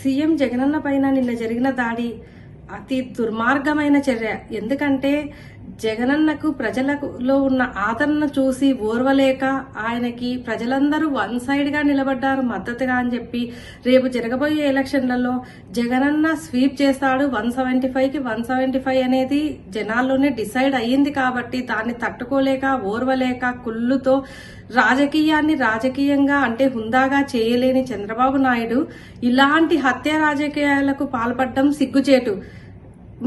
CM Jagananna పైన నిన్న జరిగిన దాడి అతి దుర్మార్గమైన చర్య. ఎందుకంటే జగనన్నకు ప్రజలలో ఉన్న ఆదరణ చూసి ఓర్వలేక ఆయనకి ప్రజలందరూ వన్ సైడ్ గా నిలబడ్డారు మద్దతుగా అని చెప్పి రేపు జరగబోయే ఎలక్షన్లలో జగనన్న స్వీప్ చేస్తాడు 175 కి 175 అనేది జనాల్లోనే డిసైడ్ అయ్యింది. కాబట్టి దాన్ని తట్టుకోలేక ఓర్వలేక కుళ్ళుతో రాజకీయాన్ని రాజకీయంగా అంటే హుందాగా చేయలేని చంద్రబాబు నాయుడు ఇలాంటి హత్య రాజకీయాలకు పాల్పడడం సిగ్గుచేటు.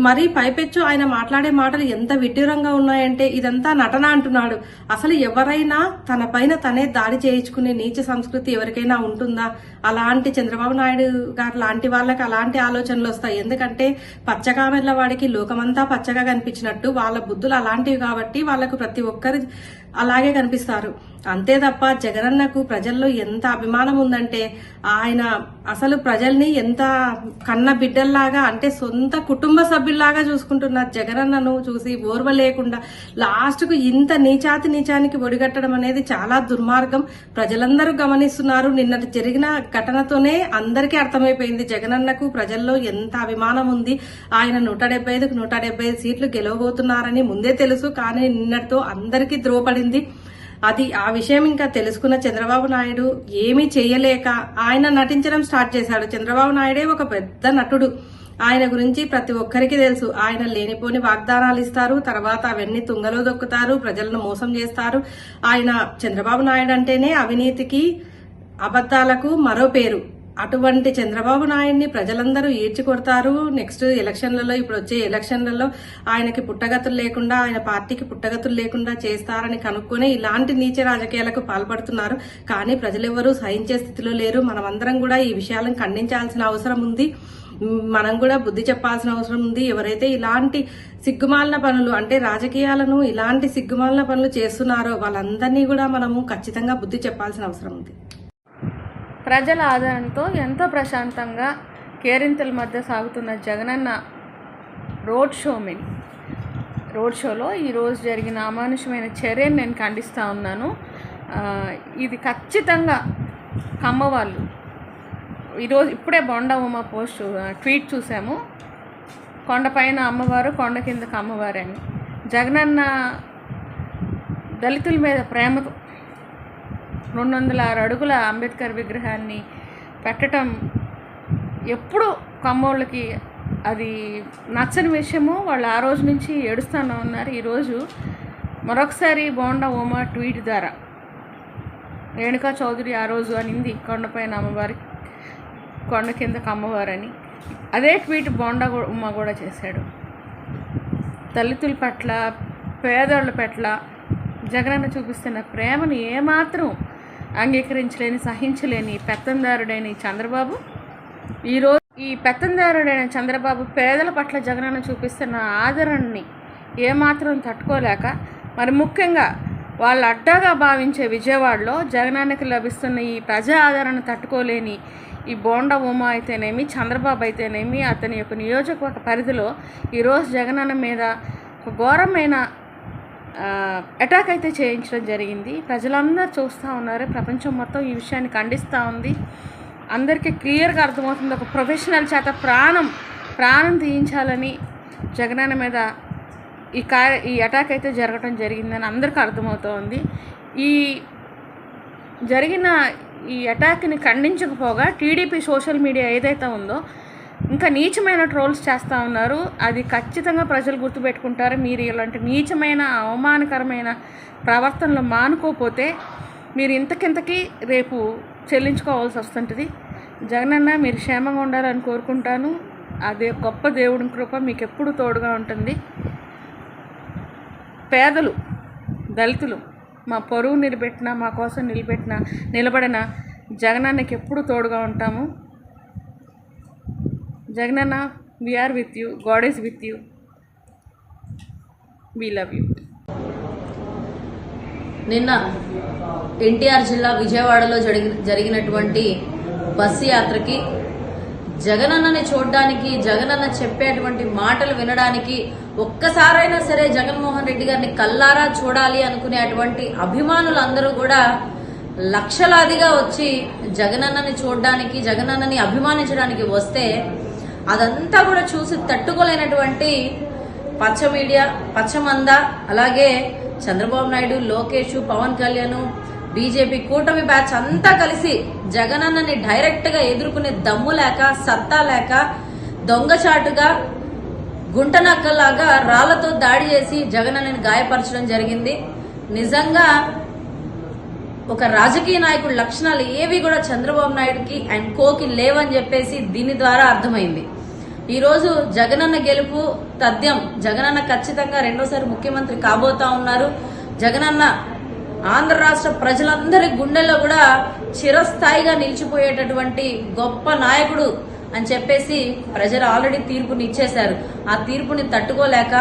మరి పైపెచ్చు ఆయన మాట్లాడే మాటలు ఎంత విడ్డూరంగా ఉన్నాయంటే ఇదంతా నటన అంటున్నాడు. అసలు ఎవరైనా తన పైన తనే దాడి చేయించుకునే నీచ సంస్కృతి ఎవరికైనా ఉంటుందా? అలాంటి చంద్రబాబు నాయుడు గారు లాంటి వాళ్ళకి అలాంటి ఆలోచనలు వస్తాయి. ఎందుకంటే పచ్చకామెర్ల వాడికి లోకమంతా పచ్చగా కనిపించినట్టు వాళ్ళ బుద్ధులు అలాంటివి కాబట్టి వాళ్ళకు ప్రతి ఒక్కరు అలాగే కనిపిస్తారు. అంతే తప్ప జగనన్నకు ప్రజల్లో ఎంత అభిమానం ఉందంటే ఆయన అసలు ప్రజల్ని ఎంత కన్న బిడ్డల్లాగా అంటే సొంత కుటుంబ సభ్యుల్లాగా చూసుకుంటున్నారు. జగనన్నను చూసి ఓర్వ లేకుండా లాస్ట్ కు ఇంత నీచానికి ఒడిగట్టడం అనేది చాలా దుర్మార్గం. ప్రజలందరూ గమనిస్తున్నారు. నిన్నటి జరిగిన ఘటనతోనే అందరికీ అర్థమైపోయింది జగనన్నకు ప్రజల్లో ఎంత అభిమానం ఉంది. ఆయన 175కు 175 సీట్లు గెలవబోతున్నారని ముందే తెలుసు. కానీ నిన్నటితో అందరికీ ద్రోపడింది. అది ఆ విషయం ఇంకా తెలుసుకున్న చంద్రబాబు నాయుడు ఏమీ చేయలేక ఆయన నటించడం స్టార్ట్ చేశాడు. చంద్రబాబు నాయుడే ఒక పెద్ద నటుడు. ఆయన గురించి ప్రతి ఒక్కరికి తెలుసు. ఆయన లేనిపోని వాగ్దానాలు ఇస్తారు, తర్వాత అవన్నీ తుంగలో దొక్కుతారు, ప్రజలను మోసం చేస్తారు. ఆయన చంద్రబాబు నాయుడు అంటేనే అవినీతికి అబద్దాలకు మరో పేరు. అటువంటి చంద్రబాబు నాయుడిని ప్రజలందరూ ఈడ్చి కొడతారు. నెక్స్ట్ ఎలక్షన్లలో ఇప్పుడు వచ్చే ఎలక్షన్లలో ఆయనకి పుట్టగతులు లేకుండా ఆయన పార్టీకి పుట్టగతులు లేకుండా చేస్తారని కనుక్కొని ఇలాంటి నీచ రాజకీయాలకు పాల్పడుతున్నారు. కానీ ప్రజలెవరూ సహించే స్థితిలో లేరు. మనమందరం కూడా ఈ విషయాలను ఖండించాల్సిన అవసరం ఉంది. మనం కూడా బుద్ధి చెప్పాల్సిన అవసరం ఉంది. ఎవరైతే ఇలాంటి సిగ్గుమాలిన పనులు అంటే రాజకీయాలను ఇలాంటి సిగ్గుమాలిన పనులు చేస్తున్నారో వాళ్ళందరినీ కూడా మనము ఖచ్చితంగా బుద్ధి చెప్పాల్సిన అవసరం ఉంది. ప్రజల ఆదరణతో ఎంతో ప్రశాంతంగా కేరింతల మధ్య సాగుతున్న జగనన్న రోడ్ షోలో ఈరోజు జరిగిన అమానుషమైన చర్యను నేను ఖండిస్తూ ఉన్నాను. ఇది ఖచ్చితంగా కమ్మవాళ్ళు ఈరోజు ఇప్పుడే బొండా ఉమా ట్వీట్ చూసాము. కొండపైన అమ్మవారు, కొండ కిందకు అమ్మవారు అని. జగనన్న దళితుల మీద ప్రేమతో 206 అడుగుల అంబేద్కర్ విగ్రహాన్ని పెట్టడం ఎప్పుడు కమ్మోళ్ళకి అది నచ్చని విషయము. వాళ్ళు ఆ రోజు నుంచి ఏడుస్తూనే ఉన్నారు. ఈరోజు మరొకసారి బోండా ఉమా ట్వీట్ ద్వారా రేణుకా చౌదరి ఆ రోజు అనింది కొండపైన అమ్మవారి, కొండ కిందకు అమ్మవారని. అదే ట్వీట్ బోండా ఉమా కూడా చేశాడు. దళితుల పట్ల, పేదోళ్ళ పట్ల జగనన్న చూపిస్తున్న ప్రేమను ఏమాత్రం అంగీకరించలేని, సహించలేని పెత్తందారుడైన చంద్రబాబు ఈరోజు ఈ పెత్తందారుడైన చంద్రబాబు పేదల పట్ల జగనన్న చూపిస్తున్న ఆదరణని ఏమాత్రం తట్టుకోలేక, మరి ముఖ్యంగా వాళ్ళు అడ్డాగా భావించే విజయవాడలో జగనన్నకి లభిస్తున్న ఈ ప్రజా ఆదరణ తట్టుకోలేని ఈ బోండా ఉమా అయితేనేమి, చంద్రబాబు అయితేనేమి, అతని యొక్క నియోజకవర్గ పరిధిలో ఈరోజు జగనన్న మీద ఒక ఘోరమైన అటాక్ అయితే చేయించడం జరిగింది. ప్రజలందరూ చూస్తూ ఉన్నారు. ప్రపంచం మొత్తం ఈ విషయాన్ని ఖండిస్తూ ఉంది. అందరికీ క్లియర్గా అర్థమవుతుంది. ఒక ప్రొఫెషనల్ చేత ప్రాణం తీయించాలని జగనన్న మీద ఈ అటాక్ అయితే జరగడం జరిగిందని అందరికీ అర్థమవుతోంది. ఈ జరిగిన ఈ అటాక్ని ఖండించకపోగా టీడీపీ సోషల్ మీడియా ఏదైతే ఉందో ఇంకా నీచమైన ట్రోల్స్ చేస్తూ ఉన్నారు. అది ఖచ్చితంగా ప్రజలు గుర్తుపెట్టుకుంటారు. మీరు ఇలాంటి నీచమైన అవమానకరమైన ప్రవర్తనలు మానుకోకపోతే మీరు ఇంతకింతకి రేపు చెల్లించుకోవాల్సి వస్తుంటుంది. జగనన్న మీరు క్షేమంగా ఉండాలని కోరుకుంటాను. అదే గొప్ప దేవుడి కృప మీకు ఎప్పుడు తోడుగా ఉంటుంది. పేదలు, దళితులు మా పరువు నిలబెట్టిన, మా కోసం నిలబడిన జగనన్నకి ఎప్పుడు తోడుగా ఉంటాము. Jagananna, we are with you. God is with you. We love you. నిన్న ఎన్టీఆర్ జిల్లా విజయవాడలో జరిగినటువంటి బస్సు యాత్రకి జగనన్నని చూడడానికి, జగనన్న చెప్పేటువంటి మాటలు వినడానికి ఒక్కసారైనా సరే జగన్మోహన్ రెడ్డి గారిని కల్లారా చూడాలి అనుకునేటువంటి అభిమానులందరూ కూడా లక్షలాదిగా వచ్చి జగనన్నని చూడడానికి, జగనన్నని అభిమానించడానికి వస్తే అదంతా కూడా చూసి తట్టుకోలేనటువంటి పచ్చ మీడియా, పచ్చమంద, అలాగే చంద్రబాబు నాయుడు, లోకేష్, పవన్ కళ్యాణ్, బీజేపీ కూటమి బ్యాచ్ అంతా కలిసి జగనన్నని డైరెక్ట్ గా ఎదుర్కొనే దమ్ము లేక, సత్తా లేక, దొంగచాటుగా గుంటనక్కలాగా రాళ్లతో దాడి చేసి జగనన్నని గాయపరచడం జరిగింది. నిజంగా ఒక రాజకీయ నాయకుడి లక్షణాలు ఏవి కూడా చంద్రబాబు నాయుడుకి అండ్ కోకి లేవని చెప్పేసి దీని ద్వారా అర్థమైంది. ఈరోజు జగనన్న గెలుపు తథ్యం. జగనన్న ఖచ్చితంగా రెండోసారి ముఖ్యమంత్రి కాబోతా ఉన్నారు. జగనన్న ఆంధ్ర రాష్ట్ర ప్రజలందరి గుండెల్లో కూడా చిరస్థాయిగా నిలిచిపోయేటటువంటి గొప్ప నాయకుడు అని చెప్పేసి ప్రజలు ఆల్రెడీ తీర్పుని ఇచ్చేశారు. ఆ తీర్పుని తట్టుకోలేక,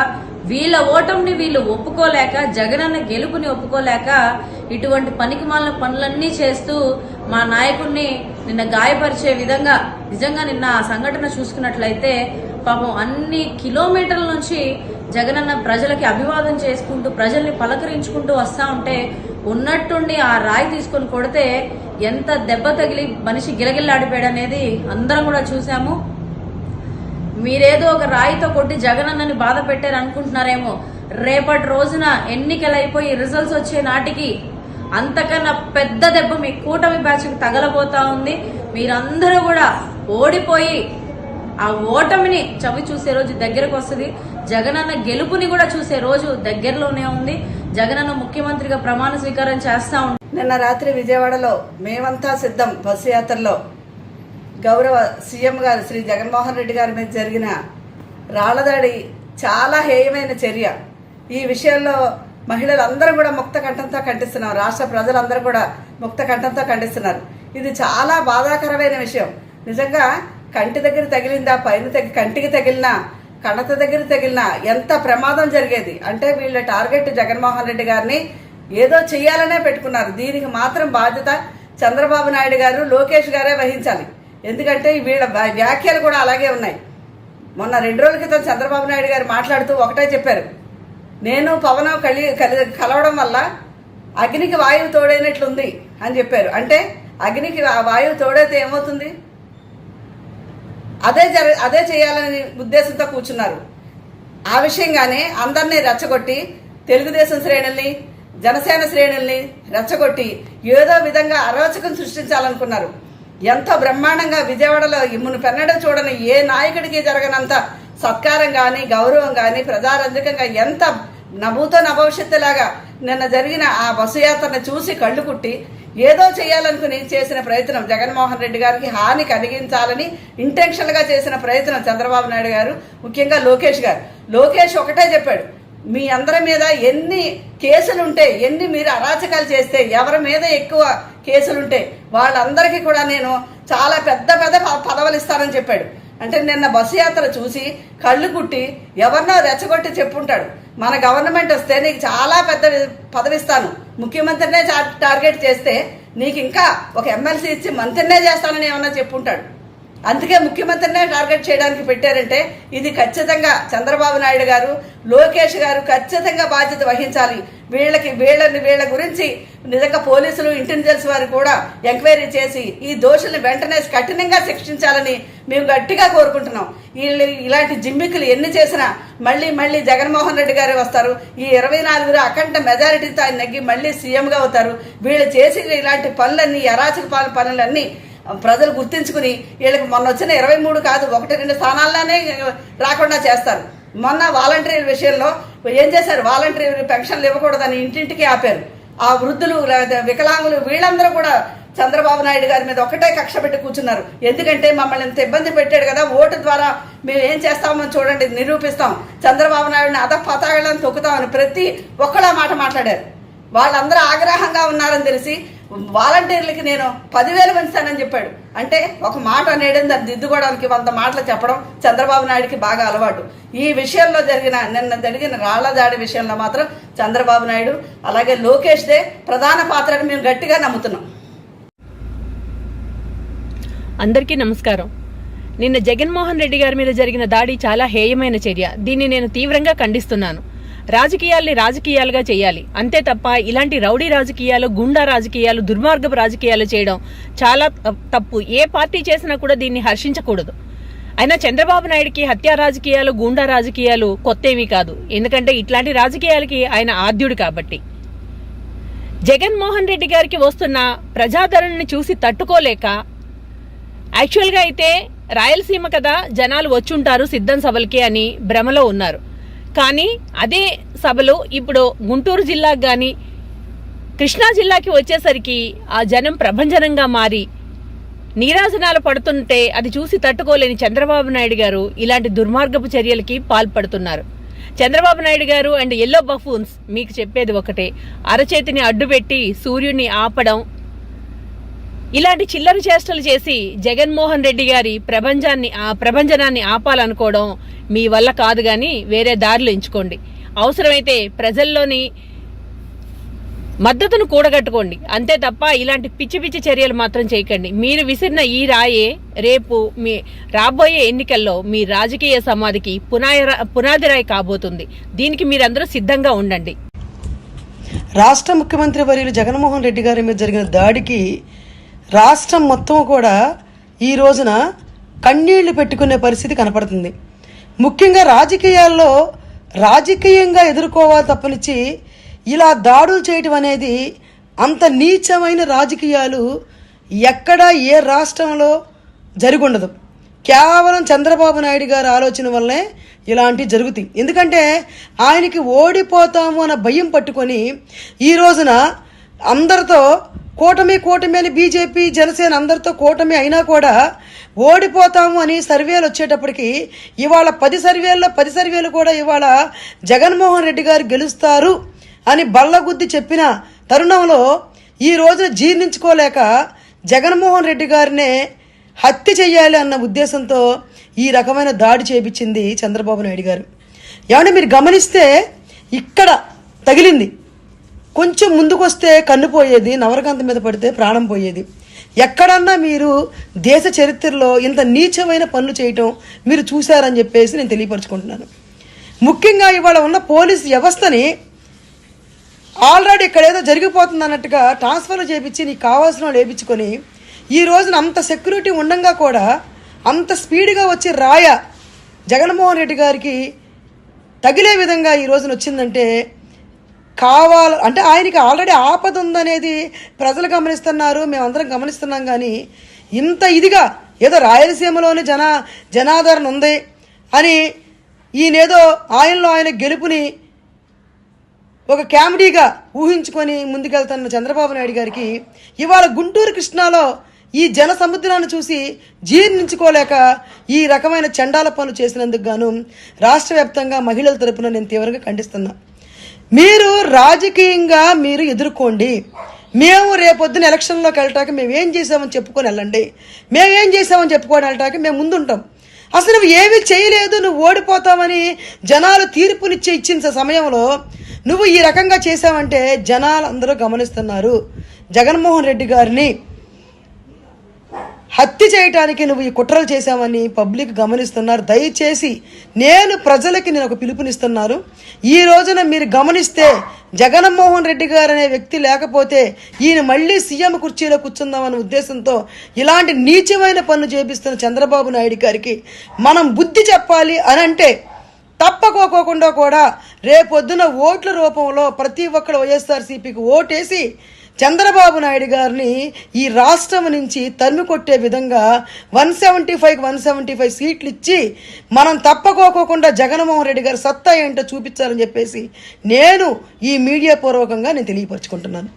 వీళ్ళ ఓటమిని వీళ్ళు ఒప్పుకోలేక, జగనన్న గెలుపుని ఒప్పుకోలేక ఇటువంటి పనికిమాలిన పనులన్నీ చేస్తూ మా నాయకుడిని నిన్న గాయపరిచే విధంగా, నిజంగా నిన్న ఆ సంఘటన చూసుకున్నట్లయితే పాపం అన్ని కిలోమీటర్ల నుంచి జగనన్న ప్రజలకి అభివాదం చేసుకుంటూ, ప్రజల్ని పలకరించుకుంటూ వస్తా ఉంటే ఉన్నట్టుండి ఆ రాయి తీసుకొని కొడితే ఎంత దెబ్బ తగిలి మనిషి గిలగిల్లాడిపోయాడు అనేది అందరం కూడా చూసాము. మీరేదో ఒక రాయితో కొట్టి జగనన్నని బాధ పెట్టారు అనుకుంటున్నారేమో. రేపటి రోజున ఎన్నికలు అయిపోయి రిజల్ట్స్ వచ్చే నాటికి అంతకన్నా పెద్ద దెబ్బ మీ కూటమి బ్యాచ్కి తగలబోతా ఉంది. మీరందరూ కూడా ఓడిపోయి ఆ ఓటమిని చవి చూసే రోజు దగ్గరకు వస్తుంది. జగనన్న గెలుపుని కూడా చూసే రోజు దగ్గరలోనే ఉంది. జగనన్న ముఖ్యమంత్రిగా ప్రమాణ స్వీకారం చేస్తా ఉంటాం. నిన్న రాత్రి విజయవాడలో మేమంతా సిద్ధం బస్సు యాత్రలో గౌరవ సీఎం గారు శ్రీ జగన్మోహన్ రెడ్డి గారి మీద జరిగిన రాళ్లదాడి చాలా హేయమైన చర్య. ఈ విషయంలో మహిళలందరూ కూడా ముక్త కంఠంతో ఖండిస్తున్నారు. రాష్ట్ర ప్రజలందరూ కూడా ముక్త కంఠంతో ఖండిస్తున్నారు. ఇది చాలా బాధాకరమైన విషయం. నిజంగా కంటి దగ్గర తగిలిందా, పైన కంటికి తగిలినా, కణత దగ్గర తగిలినా ఎంత ప్రమాదం జరిగేది. అంటే వీళ్ళ టార్గెట్ జగన్మోహన్ రెడ్డి గారిని ఏదో చెయ్యాలనే పెట్టుకున్నారు. దీనికి మాత్రం బాధ్యత చంద్రబాబు నాయుడు గారు, లోకేష్ గారే వహించాలి. ఎందుకంటే వీళ్ళ వ్యాఖ్యలు కూడా అలాగే ఉన్నాయి. మొన్న 2 రోజుల క్రితం చంద్రబాబు నాయుడు గారు మాట్లాడుతూ ఒకటే చెప్పారు, నేను పవన్ కలవడం వల్ల అగ్నికి వాయువు తోడైనట్లుంది అని చెప్పారు. అంటే అగ్నికి వాయువు తోడైతే ఏమవుతుంది? అదే చేయాలని ఉద్దేశంతో కూర్చున్నారు. ఆ విషయంగానే అందరినీ రెచ్చగొట్టి తెలుగుదేశం శ్రేణుల్ని, జనసేన శ్రేణుల్ని రెచ్చగొట్టి ఏదో విధంగా అరోచకం సృష్టించాలనుకున్నారు. ఎంతో బ్రహ్మాండంగా విజయవాడలో మునుపెన్నడూ చూడని, ఏ నాయకుడికి జరగనంత సత్కారం కానీ, గౌరవం కానీ, ప్రజారంజకంగా ఎంత నభూతో నభవిష్యత్తులాగా నిన్న జరిగిన ఆ బస్సు యాత్రను చూసి కళ్ళు కుట్టి ఏదో చేయాలనుకుని చేసిన ప్రయత్నం, జగన్మోహన్ రెడ్డి గారికి హాని కలిగించాలని ఇంటెన్షన్గా చేసిన ప్రయత్నం చంద్రబాబు నాయుడు గారు, ముఖ్యంగా లోకేష్ గారు. లోకేష్ ఒకటే చెప్పాడు, మీ అందరి మీద ఎన్ని కేసులుంటే, ఎన్ని మీరు అరాచకాలు చేస్తే, ఎవరి మీద ఎక్కువ కేసులుంటే వాళ్ళందరికీ కూడా నేను చాలా పెద్ద పెద్ద పదవులు ఇస్తానని చెప్పాడు. అంటే నిన్న బస్సు యాత్ర చూసి కళ్ళు కుట్టి ఎవరినో రెచ్చగొట్టి చెప్పుంటాడు, మన గవర్నమెంట్ వస్తే నీకు చాలా పెద్ద పదవి ఇస్తాను, ముఖ్యమంత్రినే టార్గెట్ చేస్తే నీకు ఇంకా ఒక ఎమ్మెల్సీ ఇచ్చి మంత్రినే చేస్తానని ఏమన్నా చెప్పుంటాడు. అందుకే ముఖ్యమంత్రినే టార్గెట్ చేయడానికి పెట్టారంటే ఇది ఖచ్చితంగా చంద్రబాబు నాయుడు గారు, లోకేష్ గారు ఖచ్చితంగా బాధ్యత వహించాలి. వీళ్ళ గురించి నిజంగా పోలీసులు, ఇంటెలిజెన్స్ వారు కూడా ఎంక్వైరీ చేసి ఈ దోషుల్ని వెంటనే కఠినంగా శిక్షించాలని మేము గట్టిగా కోరుకుంటున్నాం. ఇలాంటి జిమ్మిక్కులు ఎన్ని చేసినా మళ్ళీ జగన్మోహన్ రెడ్డి గారే వస్తారు. ఈ 24 అఖండ మెజారిటీతో ఆయన నెగ్గి మళ్ళీ సీఎంగా అవుతారు. వీళ్ళు చేసిన ఇలాంటి పనులన్నీ, అరాచక పనులన్నీ ప్రజలు గుర్తించుకుని వీళ్ళకి మొన్న వచ్చిన 23 కాదు 1-2 స్థానాల్లోనే రాకుండా చేస్తారు. మొన్న వాలంటీర్ విషయంలో ఏం చేశారు? వాలంటీర్ పెన్షన్లు ఇవ్వకూడదని ఇంటింటికి ఆపారు. ఆ వృద్ధులు, వికలాంగులు వీళ్ళందరూ కూడా చంద్రబాబు నాయుడు గారి మీద ఒకటే కక్ష పెట్టి కూర్చున్నారు. ఎందుకంటే మమ్మల్ని ఇంత ఇబ్బంది పెట్టాడు కదా, ఓటు ద్వారా మేము ఏం చేస్తామో చూడండి, నిరూపిస్తాం, చంద్రబాబు నాయుడిని అధపతాళాలను తొక్కుతామని ప్రతి ఒక్కళ్ళ మాట మాట్లాడారు. వాళ్ళందరూ ఆగ్రహంగా ఉన్నారని తెలిసి వాలంటీర్లకి నేను 10,000 పెంచుతానని చెప్పాడు. అంటే ఒక మాట అనేయడం, దాన్ని దిద్దుకోవడానికి 100 మాటలు చెప్పడం చంద్రబాబు నాయుడికి బాగా అలవాటు. ఈ విషయంలో నిన్న జరిగిన రాళ్ల దాడి విషయంలో మాత్రం చంద్రబాబు నాయుడు అలాగే లోకేష్దే ప్రధాన పాత్రని మేము గట్టిగా నమ్ముతున్నాం. అందరికీ నమస్కారం. నిన్న జగన్మోహన్ రెడ్డి గారి మీద జరిగిన దాడి చాలా హేయమైన చర్య. దీన్ని నేను తీవ్రంగా ఖండిస్తున్నాను. రాజకీయాల్ని రాజకీయాలుగా చేయాలి, అంతే తప్ప ఇలాంటి రౌడీ రాజకీయాలు, గుండా రాజకీయాలు, దుర్మార్గపు రాజకీయాలు చేయడం చాలా తప్పు. ఏ పార్టీ చేసినా కూడా దీన్ని హర్షించకూడదు. అయినా చంద్రబాబు నాయుడికి హత్యా రాజకీయాలు, గుండా రాజకీయాలు కొత్తేమీ కాదు. ఎందుకంటే ఇట్లాంటి రాజకీయాలకి ఆయన ఆద్యుడు కాబట్టి. జగన్మోహన్ రెడ్డి గారికి వస్తున్న ప్రజాదరణని చూసి తట్టుకోలేక, యాక్చువల్గా అయితే రాయలసీమ కదా జనాలు వచ్చుంటారు సిద్ధం సభలకి అని భ్రమలో ఉన్నారు. కానీ అదే సభలు ఇప్పుడు గుంటూరు జిల్లాకు కానీ కృష్ణా జిల్లాకి వచ్చేసరికి ఆ జనం ప్రభంజనంగా మారి నీరాజనాలు పడుతుంటే అది చూసి తట్టుకోలేని చంద్రబాబు నాయుడు గారు ఇలాంటి దుర్మార్గపు చర్యలకి పాల్పడుతున్నారు. చంద్రబాబు నాయుడు గారు అండ్ ఎల్లో బఫూన్స్ మీకు చెప్పేది ఒకటే, అరచేతిని అడ్డుపెట్టి సూర్యుడిని ఆపడం, ఇలాంటి చిల్లర చేష్టలు చేసి జగన్మోహన్ రెడ్డి గారి ప్రభంజనాన్ని ఆపాలనుకోవడం మీ వల్ల కాదు. కానీ వేరే దారులు ఎంచుకోండి. అవసరమైతే ప్రజల్లోని మద్దతును కూడగట్టుకోండి, అంతే తప్ప ఇలాంటి పిచ్చి పిచ్చి చర్యలు మాత్రం చేయకండి. మీరు విసిరిన ఈ రాయే రేపు మీ రాబోయే ఎన్నికల్లో మీ రాజకీయ సమాధికి పునాది రాయి కాబోతుంది. దీనికి మీరందరూ సిద్ధంగా ఉండండి. రాష్ట్ర ముఖ్యమంత్రి వర్యులు జగన్మోహన్ రెడ్డి గారి మీద జరిగిన దాడికి రాష్ట్రం మొత్తం కూడా ఈ రోజున కన్నీళ్లు పెట్టుకునే పరిస్థితి కనపడుతుంది. ముఖ్యంగా రాజకీయాల్లో రాజకీయంగా ఎదుర్కోవాలి తప్పనిచ్చి ఇలా దాడులు చేయటం అనేది, అంత నీచమైన రాజకీయాలు ఎక్కడా ఏ రాష్ట్రంలో జరుగుండదు. కేవలం చంద్రబాబు నాయుడు గారి ఆలోచన వల్లే ఇలాంటివి జరుగుతాయి. ఎందుకంటే ఆయనకి ఓడిపోతాము అన్న భయం పట్టుకొని ఈ రోజున అందరితో కూటమి అని బీజేపీ, జనసేన అందరితో కూటమి అయినా కూడా ఓడిపోతాము అని సర్వేలు వచ్చేటప్పటికి ఇవాళ 10 సర్వేలు కూడా ఇవాళ జగన్మోహన్ రెడ్డి గారు గెలుస్తారు అని బల్లగుద్ది చెప్పిన తరుణంలో ఈ రోజున జీర్ణించుకోలేక జగన్మోహన్ రెడ్డి గారినే హత్య చేయాలి అన్న ఉద్దేశంతో ఈ రకమైన దాడి చేపించింది చంద్రబాబు నాయుడు గారు. ఏమంటే మీరు గమనిస్తే ఇక్కడ తగిలింది, కొంచెం ముందుకొస్తే కన్ను పోయేది, నవరకాంత మీద పడితే ప్రాణం పోయేది. ఎక్కడన్నా మీరు దేశ చరిత్రలో ఇంత నీచమైన పనులు చేయటం మీరు చూశారని చెప్పేసి నేను తెలియపరచుకుంటున్నాను. ముఖ్యంగా ఇవాళ ఉన్న పోలీస్ వ్యవస్థని ఆల్రెడీ ఇక్కడ ఏదో జరిగిపోతుంది అన్నట్టుగా ట్రాన్స్ఫర్లు చేయించి నీకు కావాల్సిన వాళ్ళు వేయించుకొని ఈ రోజున అంత సెక్యూరిటీ ఉండంగా కూడా అంత స్పీడ్గా వచ్చి రాయ జగన్మోహన్ రెడ్డి గారికి తగిలే విధంగా ఈ రోజున వచ్చిందంటే అంటే ఆయనకి ఆల్రెడీ ఆపద ఉందనేది ప్రజలు గమనిస్తున్నారు, మేమందరం గమనిస్తున్నాం. కానీ ఇంత ఇదిగా ఏదో రాయలసీమలోని జనాదరణ ఉంది అని ఈయనేదో ఆయనలో ఆయన గెలుపుని ఒక కామెడీగా ఊహించుకొని ముందుకెళ్తున్న చంద్రబాబు నాయుడు గారికి ఇవాళ గుంటూరు కృష్ణాలో ఈ జన సముద్రాన్ని చూసి జీర్ణించుకోలేక ఈ రకమైన చండాల పనులు చేసినందుకు గాను రాష్ట్ర వ్యాప్తంగా మహిళల తరపున నేను తీవ్రంగా ఖండిస్తున్నా. మీరు రాజకీయంగా మీరు ఎదుర్కోండి. మేము రేపొద్దున ఎలక్షన్లోకి వెళ్ళటాక మేమేం చేసామని చెప్పుకొని వెళ్ళండి. మేమేం చేసామని చెప్పుకొని వెళ్ళటాక మేము ముందుంటాం. అసలు నువ్వు ఏమీ చేయలేదు, నువ్వు ఓడిపోతామని జనాలు ఇచ్చిన సమయంలో నువ్వు ఈ రకంగా చేసావంటే జనాలు అందరూ గమనిస్తున్నారు. జగన్మోహన్ రెడ్డి గారిని హత్య చేయడానికి నువ్వు ఈ కుట్రలు చేశావని పబ్లిక్ గమనిస్తున్నారు. దయచేసి నేను ఒక పిలుపునిస్తున్నాను. ఈ రోజున మీరు గమనిస్తే జగన్మోహన్ రెడ్డి గారు అనే వ్యక్తి లేకపోతే ఈయన మళ్ళీ సీఎం కుర్చీలో కూర్చుందామనే ఉద్దేశంతో ఇలాంటి నీచమైన పనులు చేపిస్తున్న చంద్రబాబు నాయుడు గారికి మనం బుద్ధి చెప్పాలి అని అంటే తప్పకోకుండా కూడా రేపొద్దున ఓట్ల రూపంలో ప్రతి ఒక్కరు వైఎస్ఆర్సీపీకి ఓటేసి చంద్రబాబు నాయుడు గారిని ఈ రాష్ట్రం నుంచి తరిమి కొట్టే విధంగా 175 సీట్లు ఇచ్చి మనం తప్పకోకుండా జగన్మోహన్ రెడ్డి గారి సత్తా ఏంటో చూపించాలని చెప్పేసి నేను ఈ మీడియా పూర్వకంగా నేను తెలియపరచుకుంటున్నాను.